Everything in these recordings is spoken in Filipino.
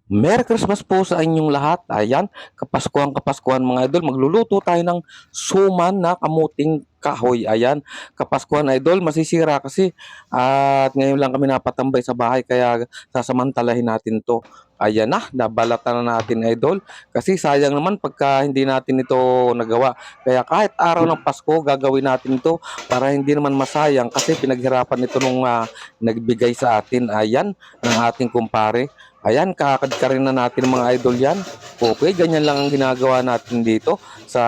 Merry Christmas po sa inyong lahat. Ayan, kapaskuhan mga idol. Magluluto tayo ng suman na kamuting kahoy. Ayan, kapaskuhan idol, masisira kasi at ngayon lang kami napatambay sa bahay kaya sasamantalahin natin to. Ayan na, nabalatan na natin idol. Kasi sayang naman pagka hindi natin ito nagawa. Kaya kahit araw ng Pasko, gagawin natin ito para hindi naman masayang kasi pinaghirapan ito nung nagbigay sa atin. Ayan, ng ating kumpare. Ayan, kakadkarin na natin mga idol yan. Okay, ganyan lang ang ginagawa natin dito sa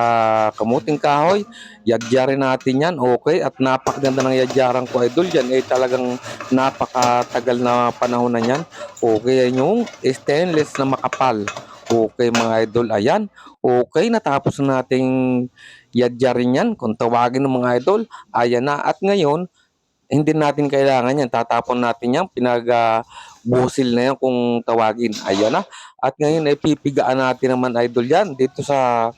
kamuting kahoy. Yadyarin natin yan, okay. At napakaganda ng yadyaran ko idol yan. Talagang napakatagal na panahon na yan. Okay, yan yung stainless na makapal. Okay mga idol, ayan. Okay, natapos na nating yadyarin yan. Kung tawagin ng mga idol, ayan na. At ngayon, hindi natin kailangan yan. Tatapon natin yan. Busil na yan kung tawagin. Ayan na. At ngayon ay pipigaan natin naman idol yan dito sa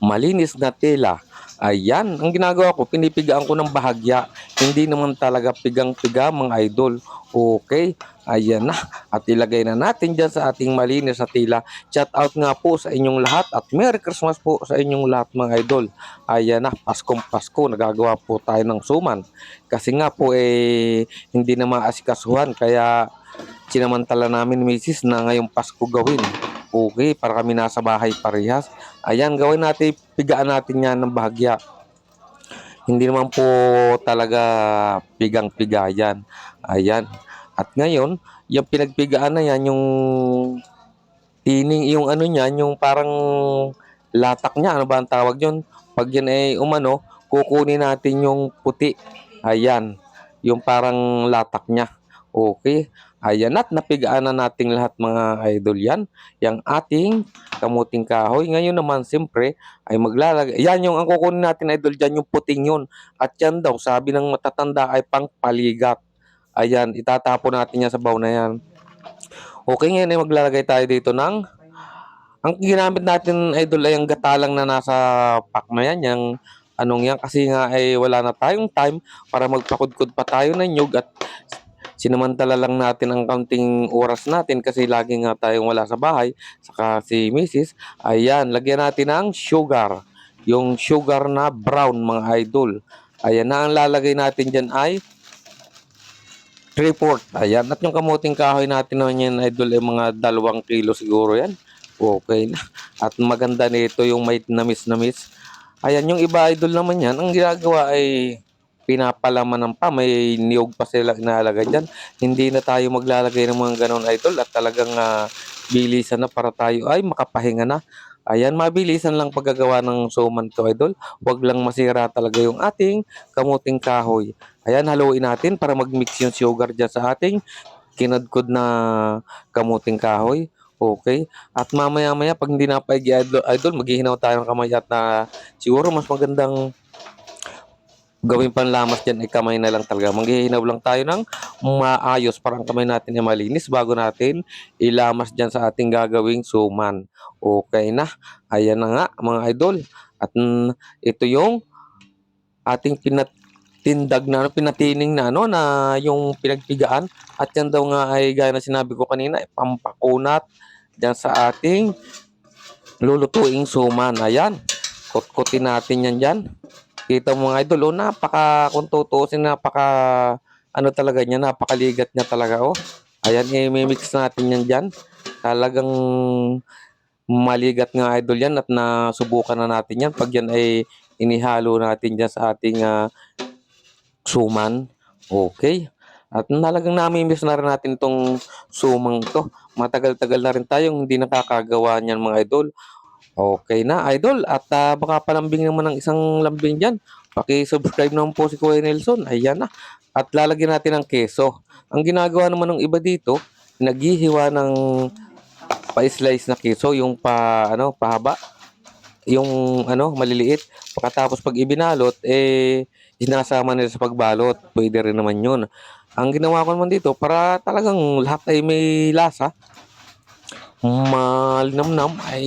malinis na tela. Ayan, ang ginagawa ko, pinipigaan ko ng bahagya. Hindi naman talaga pigang-piga mga idol. Okay, ayan na. At ilagay na natin dyan sa ating malinis na tela. Shout out nga po sa inyong lahat at Merry Christmas po sa inyong lahat mga idol. Ayan na, Paskong Pasko, nagagawa po tayo ng suman. Kasi nga po hindi na maasikasuhan. Kaya sinamantala namin misis na ngayong Pasko gawin. Okay, para kami nasa bahay parehas. Ayan, gawin natin, pigaan natin yan ng bahagya. Hindi naman po talaga pigang-piga yan. Ayan. At ngayon, yung pinagpigaan na yan, yung tining, yung ano niyan, yung parang latak niya, ano ba ang tawag yun? Pag yan ay umano, kukunin natin yung puti. Ayan, yung parang latak niya. Okay. Ayan at napigaan na nating lahat mga idol yan. Yung ating kamuting kahoy. Ngayon naman siyempre ay maglalagay. Yan yung ang kukunin natin idol dyan yung puting yun. At yan daw sabi ng matatanda ay pang paligat. Ayan, itatapon natin yan sa baw na yan. Okay, ngayon ay maglalagay tayo dito ng ang ginamit natin idol ay ang gatalang na nasa pack na yan, yung anong yan kasi nga ay wala na tayong time para magpakudkod pa tayo ng nyug at sinamantala lang natin ang kaunting oras natin kasi lagi nga tayong wala sa bahay saka si Mrs. Ayan, lagyan natin ng sugar. Yung sugar na brown mga idol. Ayan na ang lalagay natin dyan ay 3/4. Ayan, at yung kamuting kahoy natin naman yan idol ay mga 2 kilo siguro yan. Okay na. At maganda nito yung may namis-namis. Ayan, yung iba idol naman yan, ang ginagawa ay pinapalaman ng pa, may niyog pa sila inalagay dyan. Hindi na tayo maglalagay ng mga ganon idol at talagang bilisan na para tayo ay makapahinga na. Ayan, mabilisan lang paggagawa ng suman to idol. Huwag lang masira talaga yung ating kamuting kahoy. Ayan, haluin natin para mag-mix yung sugar dyan sa ating kinadkod na kamuting kahoy. Okay. At mamaya-maya pag hindi na paigi idol, maghihinaw tayo ng kamay at siguro mas magandang gawin panlamas dyan ay kamay na lang talaga. Maghihinaw lang tayo ng maayos para ang kamay natin ay malinis bago natin ilamas dyan sa ating gagawing suman. Okay na. Ayan na nga mga idol. At ito yung ating tindag na pinatining na na yung pinagpigaan at yan daw nga ay gaya na sinabi ko kanina ay pampakunat diyan sa ating lulutuing suman. Ayan, kutkutin natin yan dyan. Kita mo mga idol, kung tutuusin, ano talaga niya, napakaligat niya talaga, oh. Ayan, i-mix natin yan dyan. Talagang maligat nga idol yan at nasubukan na natin yan. Pag yan ay inihalo natin dyan sa ating suman. Okay. At talagang namimiss na rin natin itong sumang to. Matagal-tagal na rin tayong hindi nakakagawa niyan mga idol. Okay na idol at baka palambing naman ng isang lambing dyan. Paki-subscribe naman po si Kuya Nelson. Ayan na. At lalagyan natin ng keso. Ang ginagawa naman ng iba dito, naghihiwa ng pa-slice na keso, yung pahaba, yung maliliit. Pagkatapos pag ibinalot, sinasama nila sa pagbalot. Pwede rin naman yun. Ang ginawa ko naman dito, para talagang lahat ay may lasa, malinamnam, ay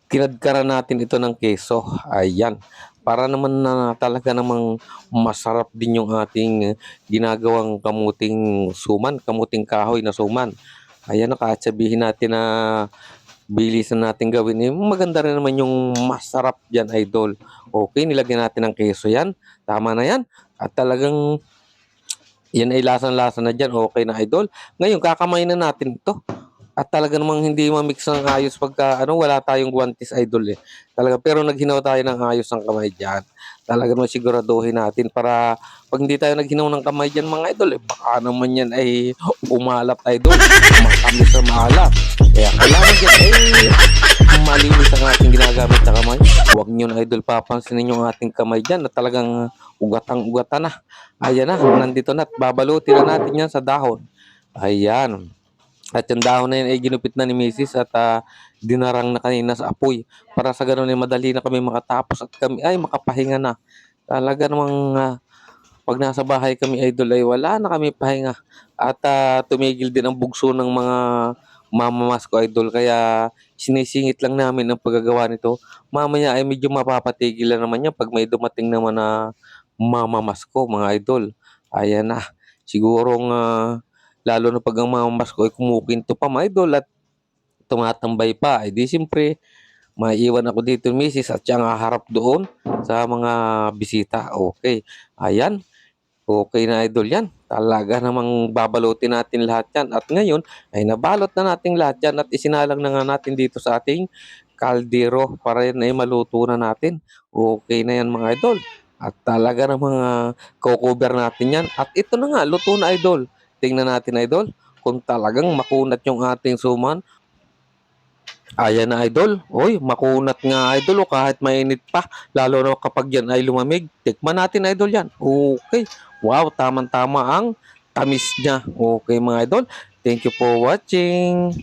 kinadkaran natin ito ng keso. Ayan. para naman na talaga namang masarap din yung ating ginagawang kamuting suman, kamuting kahoy na suman. Ayan, kahit sabihin natin na bilisan natin gawin, eh, maganda rin naman yung masarap diyan, idol. Okay, nilagyan natin ng keso 'yan, tama na 'yan at talagang 'yan ay lasang-lasa na diyan, okey na, idol. Ngayon kakamayin na natin 'to. At talaga namang hindi ma-mix ng ayos pagka ano, wala tayong guwantes, idol, eh. Talaga pero naghinaw tayo ng ayos ng kamay diyan. Talaga naman siguraduhin natin para 'pag hindi tayo naghinaw ng kamay diyan, mga idol, eh, baka naman 'yan ay umalat, idol, matamis na maalat. Kaya kailangan diyan, malinis ang ating ginagamit na kamay. Huwag niyo na, idol, papansinin yung ating kamay diyan na talagang ugatang-ugatan na. Ayan na, nandito na at babalutin na natin 'yan sa dahon. Ayan. At yung dahon na yun ay ginupit na ni misis at, dinarang na kanina sa apoy para sa gano'n ay madali na kami makatapos at kami ay makapahinga na. Talaga namang, 'pag nasa bahay kami, idol, ay wala na kami pahinga at, tumigil din ang bugso ng mga mamamas ko, idol, kaya sinisingit lang namin ang paggagawa nito. Mamaya ay medyo mapapatigilan naman 'yan 'pag may dumating naman na mamamas ko, mga idol. Ayan na, sigurong, lalo na 'pag ang mamamas ko ay kumukwento pa, mga idol, at tumatambay pa, eh, di siyempre maiiwan ako dito ni misis at siya ang haharap doon sa mga bisita, okey. Ayan, okey na, idol, 'yan. Talaga namang babalutin natin lahat 'yan at ngayon ay nabalot na natin lahat 'yan at isinalang na nga natin dito sa ating kaldero para 'yan ay maluto na natin. Okey na 'yan, mga idol, at talaga namang, co-cover natin 'yan at ito na nga, luto na, idol. Tingnan natin, idol, kung talagang makunat yung ating suman. Ayan na, idol. Uy, makunat nga, idol, oh, kahit mainit pa. Lalo na kapag yan ay lumamig. Tikman natin, idol, yan. Okay. Wow, tamang-tama ang tamis niya. Okay, mga idol. Thank you for watching.